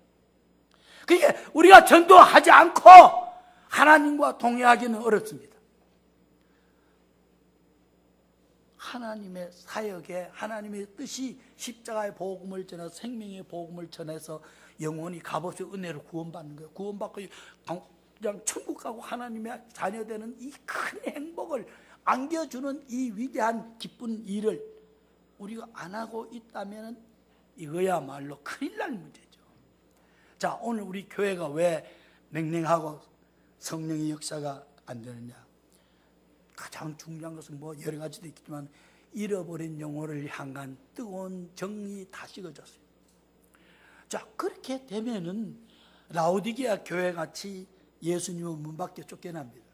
그게 우리가 전도하지 않고 하나님과 동행하기는 어렵습니다. 하나님의 사역에 하나님의 뜻이 십자가의 복음을 전해서 생명의 복음을 전해서 영혼이 값없이 은혜로 구원받는 거예요. 구원받고 그냥 천국 가고 하나님의 자녀되는 이 큰 행복을 안겨주는 이 위대한 기쁜 일을 우리가 안 하고 있다면 이거야말로 큰일 날 문제죠. 자, 오늘 우리 교회가 왜 냉랭하고 성령의 역사가 안 되느냐? 가장 중요한 것은 뭐 여러 가지도 있겠지만 잃어버린 영혼을 향한 뜨거운 정이 다 식어졌어요. 자, 그렇게 되면은 라오디게아 교회같이 예수님은 문 밖에 쫓겨납니다.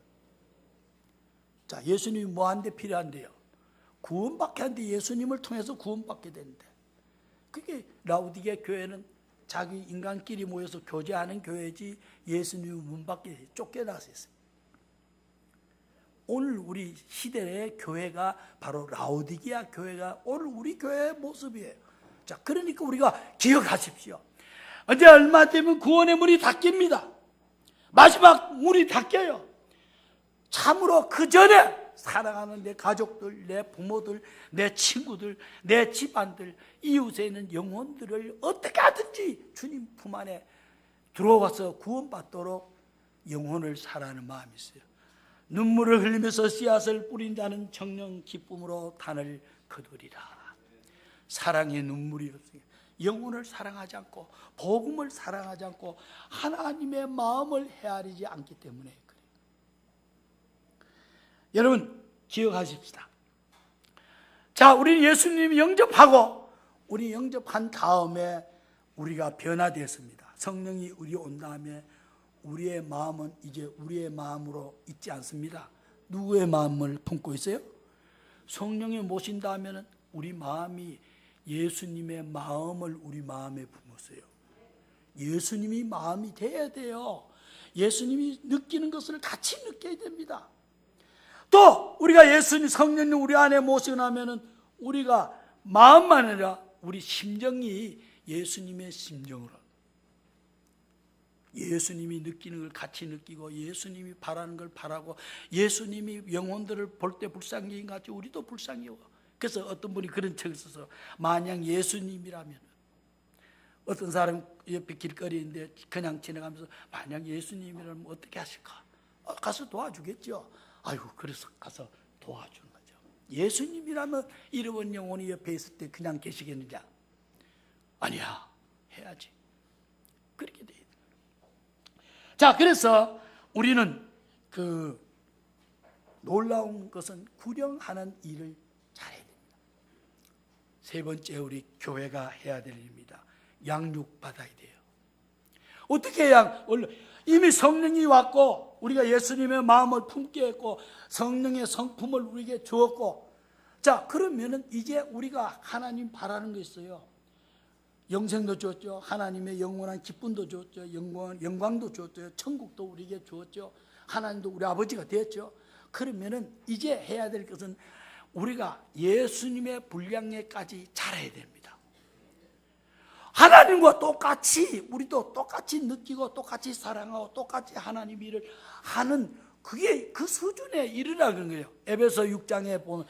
자, 예수님이 뭐 한데 필요한데요? 구원받게 하는데 예수님을 통해서 구원받게 되는데, 그게 라오디게아 교회는 자기 인간끼리 모여서 교제하는 교회지 예수님이 문 밖에 쫓겨나서 있어요. 오늘 우리 시대의 교회가 바로 라오디게아 교회가 오늘 우리 교회의 모습이에요. 자, 그러니까 우리가 기억하십시오. 언제 얼마 되면 구원의 문이 닫힙니다. 마지막 문이 닫혀요. 참으로 그 전에 사랑하는 내 가족들, 내 부모들, 내 친구들, 내 집안들, 이웃에 있는 영혼들을 어떻게 하든지 주님 품 안에 들어와서 구원받도록 영혼을 사랑하는 마음이 있어요. 눈물을 흘리면서 씨앗을 뿌린 자는 정령 기쁨으로 단을 거두리라. 사랑의 눈물이 없어요. 영혼을 사랑하지 않고 복음을 사랑하지 않고 하나님의 마음을 헤아리지 않기 때문에 그래요. 여러분 기억하십시다. 자, 우리는 예수님 영접하고 우리 영접한 다음에 우리가 변화되었습니다. 성령이 우리 온 다음에 우리의 마음은 이제 우리의 마음으로 있지 않습니다. 누구의 마음을 품고 있어요? 성령이 모신 다음에는 우리 마음이 예수님의 마음을 우리 마음에 품었어요. 예수님이 마음이 돼야 돼요. 예수님이 느끼는 것을 같이 느껴야 됩니다. 또 우리가 예수님 성령님 우리 안에 모시고 나면은 우리가 마음만 아니라 우리 심정이 예수님의 심정으로, 예수님이 느끼는 걸 같이 느끼고 예수님이 바라는 걸 바라고 예수님이 영혼들을 볼 때 불쌍히 같이 우리도 불쌍히 여겨. 그래서 어떤 분이 그런 책을 써서 만약 예수님이라면, 어떤 사람 옆에 길거리인데 그냥 지나가면서 만약 예수님이라면 어떻게 하실까? 가서 도와주겠죠. 아이고, 그래서 가서 도와주는 거죠. 예수님이라면 잃어버린 영혼이 옆에 있을 때 그냥 계시겠느냐? 아니야, 해야지. 그렇게 돼요. 자, 그래서 우리는 그 놀라운 것은 구령하는 일을 잘해야 됩니다. 세 번째, 우리 교회가 해야 될 일입니다. 양육받아야 돼요. 어떻게 해야? 이미 성령이 왔고 우리가 예수님의 마음을 품게 했고 성령의 성품을 우리에게 주었고, 자, 그러면은 이제 우리가 하나님 바라는 게 있어요. 영생도 주었죠. 하나님의 영원한 기쁨도 주었죠. 영광도 주었죠. 천국도 우리에게 주었죠. 하나님도 우리 아버지가 되었죠. 그러면은 이제 해야 될 것은 우리가 예수님의 분량에까지 잘해야 됩니다. 하나님과 똑같이 우리도 똑같이 느끼고 똑같이 사랑하고 똑같이 하나님 일을 하는, 그게 그 수준에 이르라는 거예요. 에베소 6장에 보면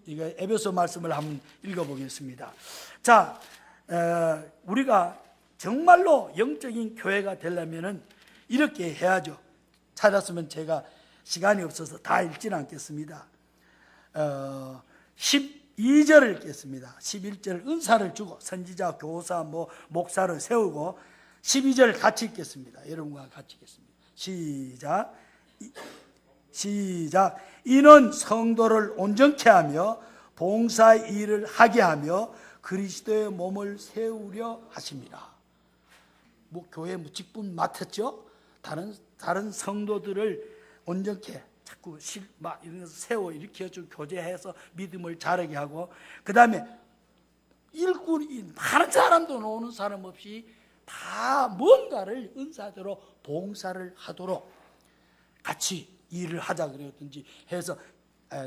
에베소 말씀을 한번 읽어보겠습니다. 자, 우리가 정말로 영적인 교회가 되려면은 이렇게 해야죠. 찾았으면 제가 시간이 없어서 다 읽지는 않겠습니다. 12절을 읽겠습니다. 11절 은사를 주고 선지자, 교사, 목사를 세우고 12절 같이 읽겠습니다. 여러분과 같이 읽겠습니다. 시작. 이는 성도를 온전케 하며 봉사 일을 하게 하며 그리스도의 몸을 세우려 하십니다. 교회 직분 맡았죠. 다른 성도들을 온전케 자꾸 이런 것을 세워 일으켜주고 교제해서 믿음을 자라게 하고, 그 다음에 일꾼이 많은 사람도 노는 사람 없이 다 뭔가를 은사대로 봉사를 하도록 같이 일을 하자 그랬든지 해서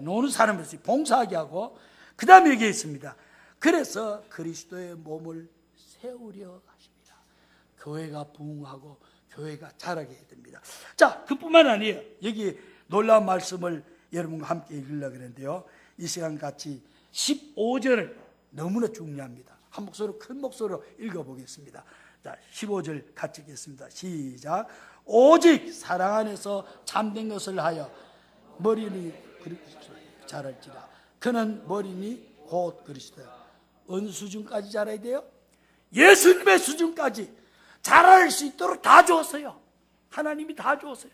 노는 사람 없이 봉사하게 하고, 그 다음에 여기 있습니다. 그래서 그리스도의 몸을 세우려 하십니다. 교회가 부흥하고 교회가 자라게 해야 됩니다. 자, 그뿐만 아니에요. 여기 놀라운 말씀을 여러분과 함께 읽으려고 그랬는데요. 이 시간 같이 15절을 너무나 중요합니다. 한 목소리로, 큰 목소리로 읽어보겠습니다. 자, 15절 같이 읽겠습니다. 시작. 오직 사랑 안에서 참된 것을 하여 머리니 그리스도 자랄지라. 그는 머리니 곧 그리스도야. 어느 수준까지 자라야 돼요? 예수님의 수준까지 자랄 수 있도록 다 주었어요. 하나님이 다 주었어요.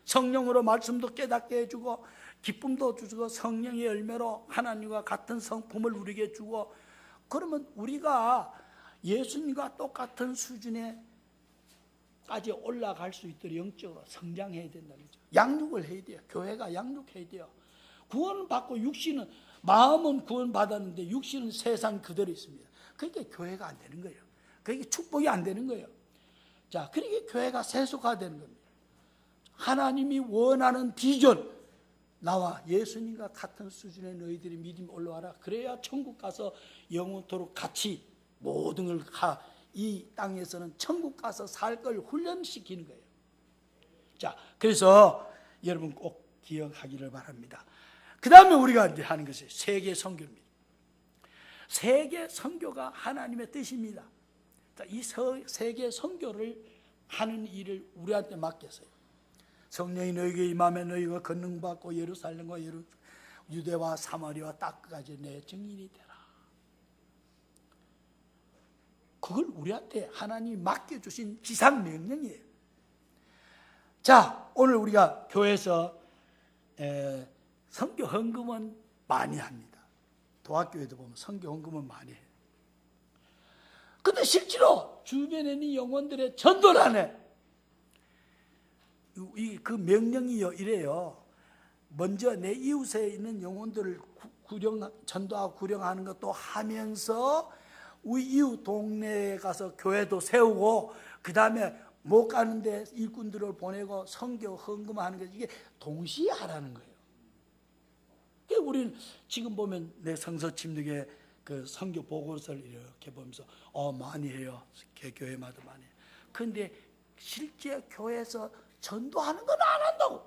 성령으로 말씀도 깨닫게 해주고 기쁨도 주고 성령의 열매로 하나님과 같은 성품을 우리에게 주고, 그러면 우리가 예수님과 똑같은 수준에까지 올라갈 수 있도록 영적으로 성장해야 된다는 거죠. 양육을 해야 돼요. 교회가 양육해야 돼요. 구원을 받고 육신은, 마음은 구원 받았는데 육신은 세상 그대로 있습니다. 그러니까 교회가 안 되는 거예요. 그러니까 축복이 안 되는 거예요. 자, 그러니까 교회가 세속화되는 겁니다. 하나님이 원하는 비전, 나와 예수님과 같은 수준의 너희들이 믿음이 올라와라. 그래야 천국 가서 영원토록 같이 모든 걸 이 땅에서는 천국 가서 살 걸 훈련시키는 거예요. 자, 그래서 여러분 꼭 기억하기를 바랍니다. 그 다음에 우리가 이제 하는 것이 세계 선교입니다. 세계 선교가 하나님의 뜻입니다. 자, 이 세계 선교를 하는 일을 우리한테 맡겼어요. 성령이 너희에게 임하면 너희가 권능받고 예루살렘과 유대와 사마리아 땅까지 내 증인이 되라. 그걸 우리한테 하나님이 맡겨주신 지상명령이에요. 자, 오늘 우리가 교회에서 선교 헌금은 많이 합니다. 도학교에도 보면 선교 헌금은 많이 해요. 근데 실제로 주변에 있는 영혼들의 전도를 안 해. 그 명령이요, 이래요. 먼저 내 이웃에 있는 영혼들을 전도하고 구령하는 것도 하면서 우리 이웃 동네에 가서 교회도 세우고, 그 다음에 못 가는데 일꾼들을 보내고 선교 헌금하는 것, 이게 동시에 하라는 거예요. 우리는 지금 보면 내 성서 침묵에 그 선교 보고서를 이렇게 보면서 많이 해요. 교회마다 많이 해요. 그런데 실제 교회에서 전도하는 건 안 한다고.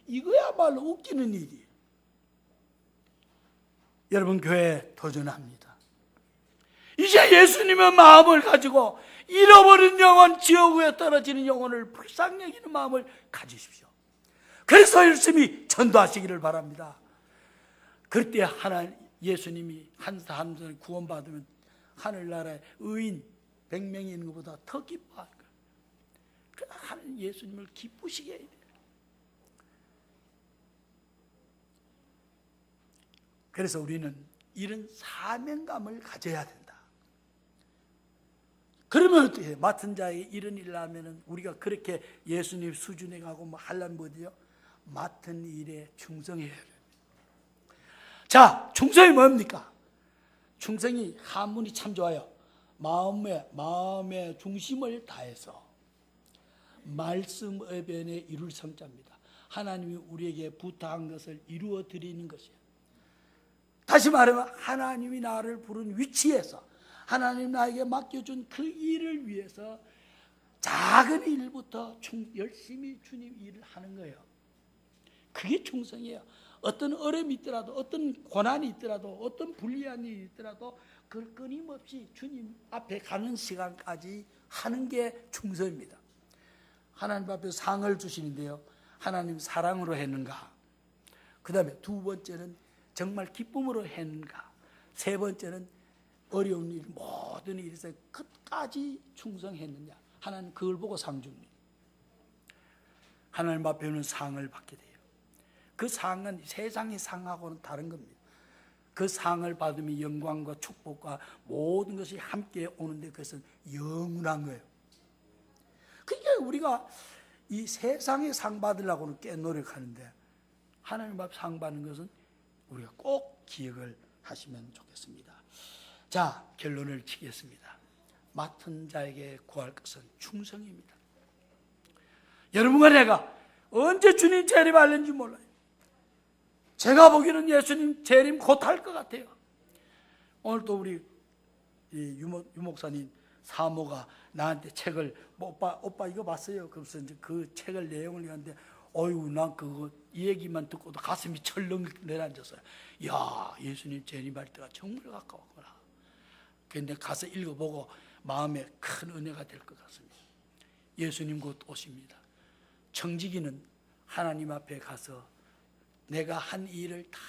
이거야말로 웃기는 일이에요. 여러분, 교회에 도전합니다. 이제 예수님의 마음을 가지고 잃어버린 영혼, 지옥에 떨어지는 영혼을 불쌍히 여기는 마음을 가지십시오. 그래서 열심히 전도하시기를 바랍니다. 그때 예수님이 한 사람 구원받으면 하늘나라에 의인 100명이 있는 것보다 더 기뻐할 거예요. 그러나 하나님 예수님을 기쁘시게 해야 돼요. 그래서 우리는 이런 사명감을 가져야 된다. 그러면 어떻게 해요? 맡은 자에게 이런 일을 하면은 우리가 그렇게 예수님 수준에 가고 뭐 하려면 뭐지요? 맡은 일에 충성해야 돼요. 자, 충성이 뭡니까? 충성이 한문이 참 좋아요. 마음의 중심을 다해서 말씀의 변에 이룰 성자입니다. 하나님이 우리에게 부탁한 것을 이루어 드리는 것이에요. 다시 말하면 하나님이 나를 부른 위치에서 하나님 나에게 맡겨준 그 일을 위해서 작은 일부터 열심히 주님 일을 하는 거예요. 그게 충성이에요. 어떤 어려움이 있더라도, 어떤 고난이 있더라도, 어떤 불리한 일이 있더라도 그걸 끊임없이 주님 앞에 가는 시간까지 하는 게 충성입니다. 하나님 앞에 상을 주시는데요, 하나님 사랑으로 했는가? 그 다음에 두 번째는 정말 기쁨으로 했는가? 세 번째는 어려운 일, 모든 일에서 끝까지 충성했느냐? 하나님 그걸 보고 상 줍니다. 하나님 앞에는 상을 받게 돼요. 그 상은 세상의 상하고는 다른 겁니다. 그 상을 받으면 영광과 축복과 모든 것이 함께 오는데 그것은 영원한 거예요. 그러니까 우리가 이 세상의 상 받으려고는 꽤 노력하는데 하나님 앞 상 받는 것은 우리가 꼭 기억을 하시면 좋겠습니다. 자, 결론을 치겠습니다. 맡은 자에게 구할 것은 충성입니다. 여러분과 내가 언제 주님 재림하는지 몰라요. 제가 보기에는 예수님 재림 곧 할 것 같아요. 오늘 또 우리 유목사님 사모가 나한테 책을 오빠 이거 봤어요? 그래서 이제 그 책을 내용을 읽었는데 어이구, 난 그거 이 얘기만 듣고도 가슴이 철렁 내려앉았어요. 야, 예수님 재림할 때가 정말 가까웠구나. 그런데 가서 읽어보고 마음에 큰 은혜가 될 것 같습니다. 예수님 곧 오십니다. 청지기는 하나님 앞에 가서 내가 한 일을 다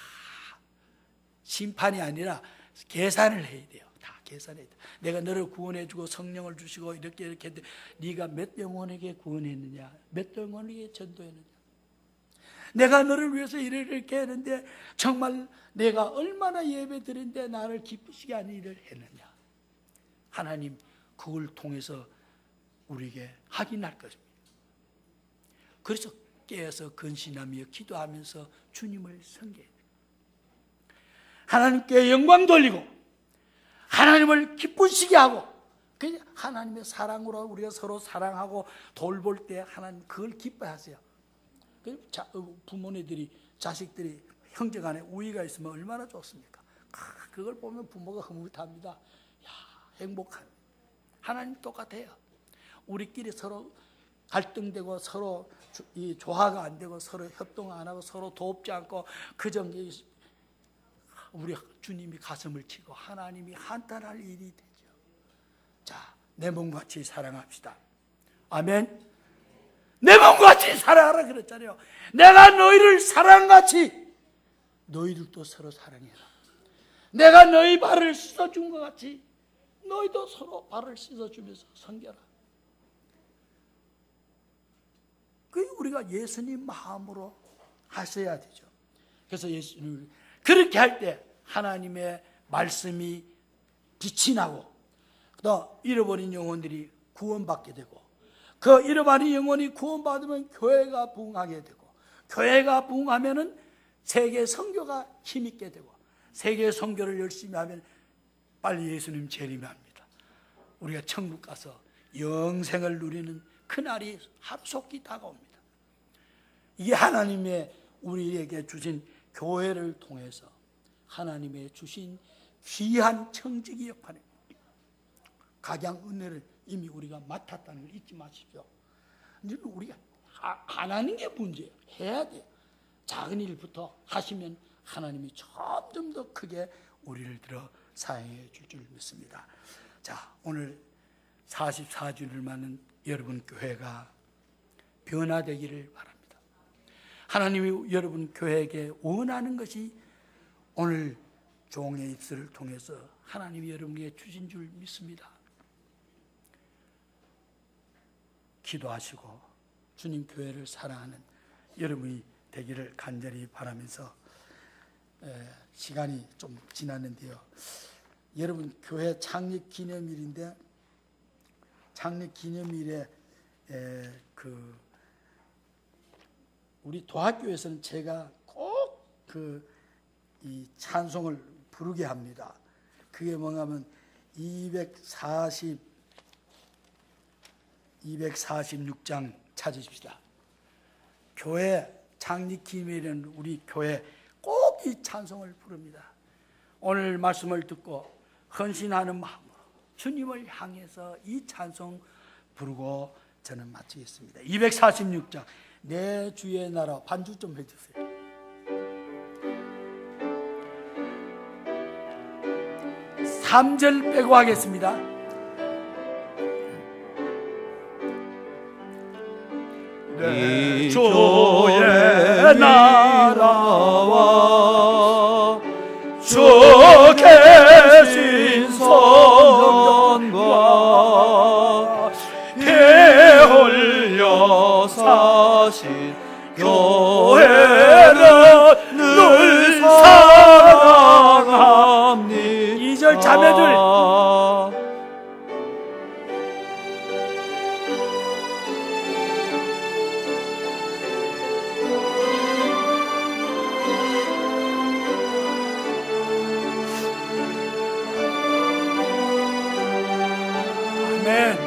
심판이 아니라 계산을 해야 돼요. 다 계산해야 돼요. 내가 너를 구원해주고 성령을 주시고 이렇게 했는데 네가 몇 영혼에게 구원했느냐? 몇 영혼에게 전도했느냐? 내가 너를 위해서 이렇게 했는데 정말 내가 얼마나 예배 드린데 나를 기쁘시게 하는 일을 했느냐? 하나님 그걸 통해서 우리에게 확인할 것입니다. 그래서 깨어서 근신하며 기도하면서 주님을 섬겨야 돼요. 하나님께 영광 돌리고 하나님을 기쁘시게 하고 하나님의 사랑으로 우리가 서로 사랑하고 돌볼 때 하나님 그걸 기뻐하세요. 부모님들이 자식들이 형제간에 우애가 있으면 얼마나 좋습니까? 그걸 보면 부모가 흐뭇합니다. 야, 행복한. 하나님 똑같아요. 우리끼리 서로 갈등되고 서로 조화가 안 되고 서로 협동 안 하고 서로 돕지 않고 그저 우리 주님이 가슴을 치고 하나님이 한탄할 일이 되죠. 자, 내 몸같이 사랑합시다. 아멘. 내 몸같이 사랑하라 그랬잖아요. 내가 너희를 사랑같이 너희들도 서로 사랑해라. 내가 너희 발을 씻어준 것 같이 너희도 서로 발을 씻어주면서 섬겨라. 그게 우리가 예수님 마음으로 하셔야 되죠. 그래서 예수님 그렇게 할 때 하나님의 말씀이 빛이 나고 또 잃어버린 영혼들이 구원받게 되고 그 잃어버린 영혼이 구원받으면 교회가 부흥하게 되고 교회가 부흥하면은 세계 선교가 힘있게 되고 세계 선교를 열심히 하면 빨리 예수님 재림합니다. 우리가 천국 가서 영생을 누리는 그날이 하루속히 다가옵니다. 이게 하나님의 우리에게 주신 교회를 통해서 하나님의 주신 귀한 청지기 역할입니다. 각양 은혜를 이미 우리가 맡았다는 걸 잊지 마십시오. 이제 우리가 하나님의 문제예요. 해야 돼요. 작은 일부터 하시면 하나님이 점점 더 크게 우리를 들어 사용해 줄 줄 믿습니다. 자, 오늘 44주를 맞는 여러분 교회가 변화되기를 바랍니다. 하나님이 여러분 교회에게 원하는 것이 오늘 종의 입술을 통해서 하나님이 여러분에게 주신 줄 믿습니다. 기도하시고 주님 교회를 사랑하는 여러분이 되기를 간절히 바라면서 시간이 좀 지났는데요. 여러분 교회 창립 기념일인데 창립 기념일에 우리 도학교에서는 제가 꼭 이 찬송을 부르게 합니다. 그게 뭔가면 246장 찾으십시다. 교회 창립 기념일에는 우리 교회 꼭 이 찬송을 부릅니다. 오늘 말씀을 듣고 헌신하는 마음으로 주님을 향해서 이 찬송 부르고 저는 마치겠습니다. 246장 내 주의 나라 반주 좀 해주세요. 삼절 빼고 하겠습니다. 내 주의 나라와 주 계신 성령과 배홀려 사신 교회는 늘 사랑합니다. 2절 자매들 아멘.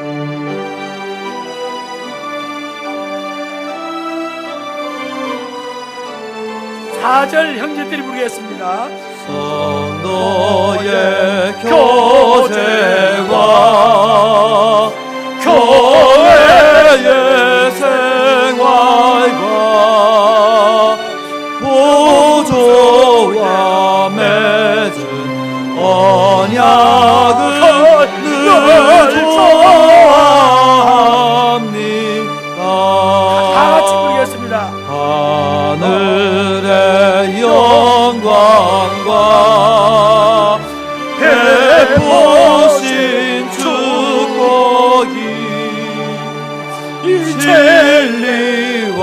4절 형제들이 부르겠습니다. 성도의 교제와 교회의 생활과 보조와 맺은 언약을 늘 좋아합니다. 다 같이 부르겠습니다. 하늘의 영광과 베푸신 축복이 이 진리와